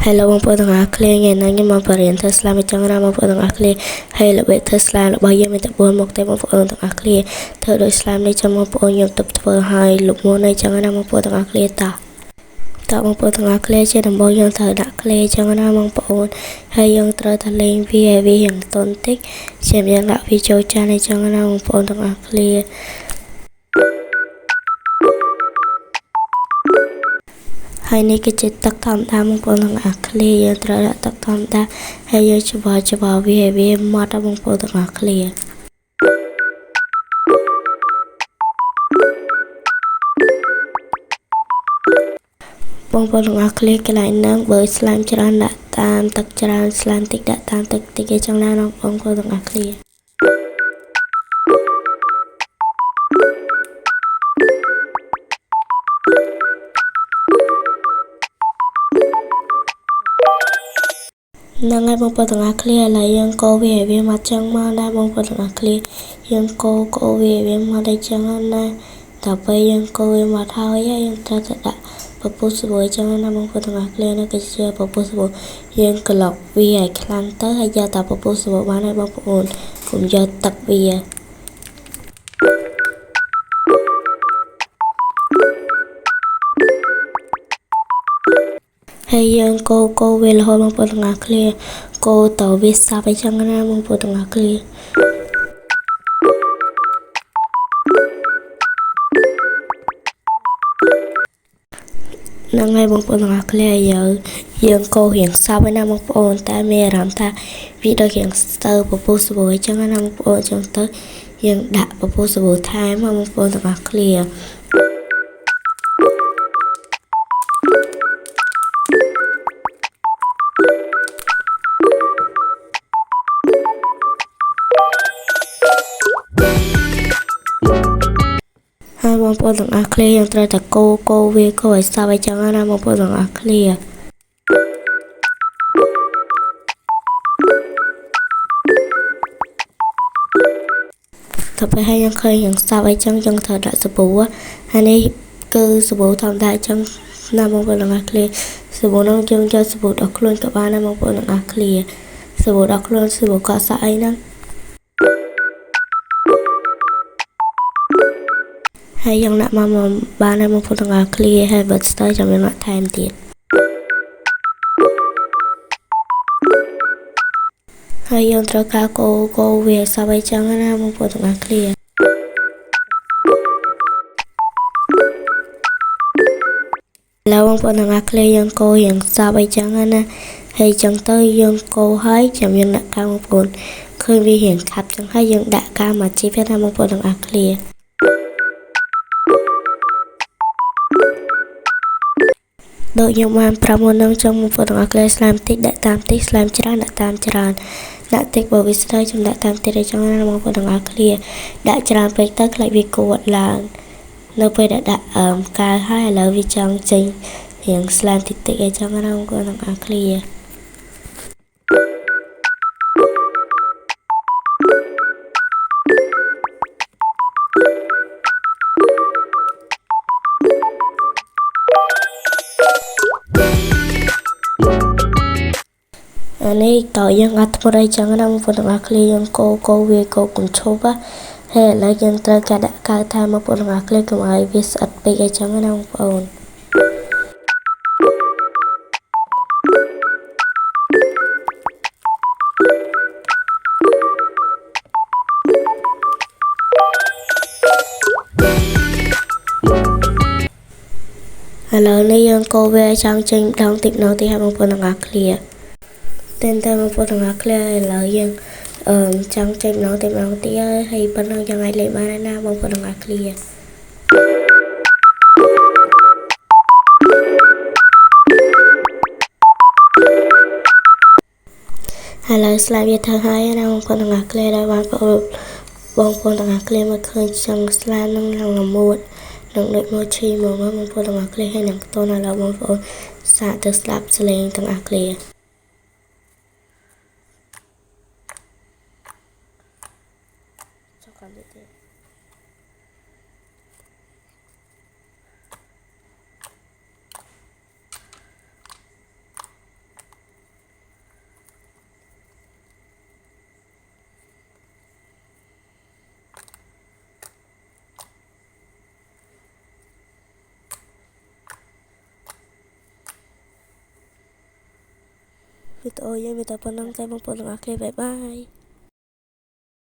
Hello បងប្អូនទាំងអស់គ្នាថ្ងៃនេះខ្ញុំមកបរៀន Tesla មួយចង់ណាបងប្អូនទាំងអស់គ្នាហើយល្បិច Tesla របស់យើងមានតែ4មុខទេបងប្អូនទាំងអស់គ្នាធ្វើដោយ Slime នេះចាំបងប្អូនខ្ញុំទៅធ្វើឲ្យលុបមុននេះចឹងណាបងប្អូនទាំងអស់គ្នាតបងប្អូនទាំងអស់គ្នាជាដំបូងយើងត្រូវដាក់ clay ចឹងណាបងប្អូនហើយយើងត្រូវតែលេងវាឲ្យវារៀងទន់តិចជាយើងដាក់វាចូលចាននេះចឹងណាបងប្អូនទាំងអស់គ្នាហើយនេះគឺជាទឹកធម្មតាបងប្អូនទាំងអស់គ្នាយើងត្រូវដាក់ទឹកធម្មតាហើយយើងច្បល់វាឲ្យវាម៉ត់បងប្អូនទាំងអស់គ្នាបងប្អូនទាំងអស់គ្នាកន្លែងហ្នឹងបើ slime ច្រើនដាក់តាមទឹកច្រើន slime តិចដាក់តាមទឹកតិចឯចឹងណាបងប្អូនទាំងអស់គ្នាហ្នឹងហើយបងប្អូនទាំងអស់គ្នាឥឡូវយើងកូរវាឲ្យវាមកចឹងមកដែរបងប្អូនទាំងអស់គ្នាយើងកូរវាឲ្យវាមកដែរចឹងណាដល់ពេលយើងកូរវាមកហើយយើងត្រូវតែដាក់ពពុះស្រួយចឹងណាបងប្អូនទាំងអស់គ្នានេះគឺជាពពុះស្រួយយើងក្លុកវាឲ្យខ្លាំងទៅហើយយកតែពពុះស្រួយបានហើយបងប្អូនកុំយកទឹកវាហើយយើងកូរវារហូតបងប្អូនទាំងអស់គ្នាកូរតវាសាប់អីចឹងណាបងប្អូនទាំងអស់គ្នាហ្នឹងហើយបងប្អូនទាំងអស់គ្នាយើងកូររៀងសាប់ឯណាបងប្អូនតែមានអារម្មណ៍ថាវាដូចរៀងស្ទើពពុះស្រួយចឹងណាបងប្អូនចឹងទៅយើងដាក់ពពុះស្រួយថែមបងប្អូនទាំងអស់គ្នាបងប្អូនទាំងអស់គ្នាយើងត្រូវតែកូរវាកូរឲ្យសព្វអីចឹងណាបងប្អូនទាំងអស់គ្នាទៅពេលហើយយើងឃើញយ៉ាងសព្វអីចឹងយើងត្រូវដាក់សាប៊ូហើយនេះគឺសាប៊ូធម្មតាចឹងណាបងប្អូនទាំងអស់គ្នាសាប៊ូនោះយើងយកសាប៊ូដុសខ្លួនក៏បានដែរបងប្អូនទាំងអស់គ្នាសាប៊ូដុសខ្លួនសាប៊ូកក់សក់អីហ្នឹងហើយយើងដាក់មកបានហើយបងប្អូនទាំងអស់គ្នាហើយបើស្ទើរចាំយើងដាក់ថែមទៀតហើយយើងត្រូវការកូរវាសព្វអីចឹងណាបងប្អូនទាំងអស់គ្នាแล้วបងប្អូនទាំងអស់គ្នាយើងកូររៀងសព្វអីចឹងណាហើយចឹងទៅយើងកូរហើយចាំយើងដាក់កាំបងប្អូនឃើញវារៀងខាប់ចឹងហើយយើងដាក់កាំមកជីវាណាបងប្អូនទាំងអស់គ្នាដូចខ្ញុំបានប្រាប់មុននឹងចង់បងប្អូនទាំងអស់គ្នាស្លាមតិចដាក់តាមតិចស្លាមច្រើនដាក់តាមច្រើនដាក់តិចបើវាស្ទើរចំដាក់តាមតិចឲ្យចង់ណាបងប្អូនទាំងអស់គ្នាដាក់ច្រើនពេកទៅខ្លាចវាគួតឡើងនៅពេលដែលដាក់កាវហើយឥឡូវវាចង់ចេញរៀងស្លាមតិចឲ្យចង់ណាបងប្អូនទាំងអស់គ្នានេះតើយើងអត់ធ្វើអីចឹងណាបងប្អូនទាំងអស់គ្នាយើងកូរវាកូរកុំឈប់ហើយឥឡូវយើងត្រូវការដាក់កាវថែមបងប្អូនទាំងអស់គ្នាកុំឲ្យវាស្អិតពេកអីចឹងណាបងប្អូនឥឡូវនេះយើងកូរវាចង់ចេញម្ដងតិចហើយបងប្អូនទាំងអស់គ្នាតែបងប្អូនទាំងអស់គ្នាឥឡូវយើងចង់ចេញម្ដងទៀតហើយប៉ុណ្ណឹងយ៉ាងអាចលេងបានហើយណាបងប្អូនទាំងអស់គ្នាឥឡូវស្លាប់វាធ្វើហើយណាបងប្អូនទាំងអស់គ្នាដែលបងប្អូនទាំងអស់គ្នាមកឃើញចង់ស្លាប់នឹងល្មួតនឹងដូចមកឈីមកបងប្អូនទាំងអស់គ្នាហើយនឹងខ្ទន់ឥឡូវបងប្អូនសាកទៅស្លាប់ស្លេងទាំងអស់គ្នាcòn được thế វីដេអូយើងមានតែប៉ុណ្្នឹងតែបងប្អូនទាំងអស់គ្នាបាយបាយ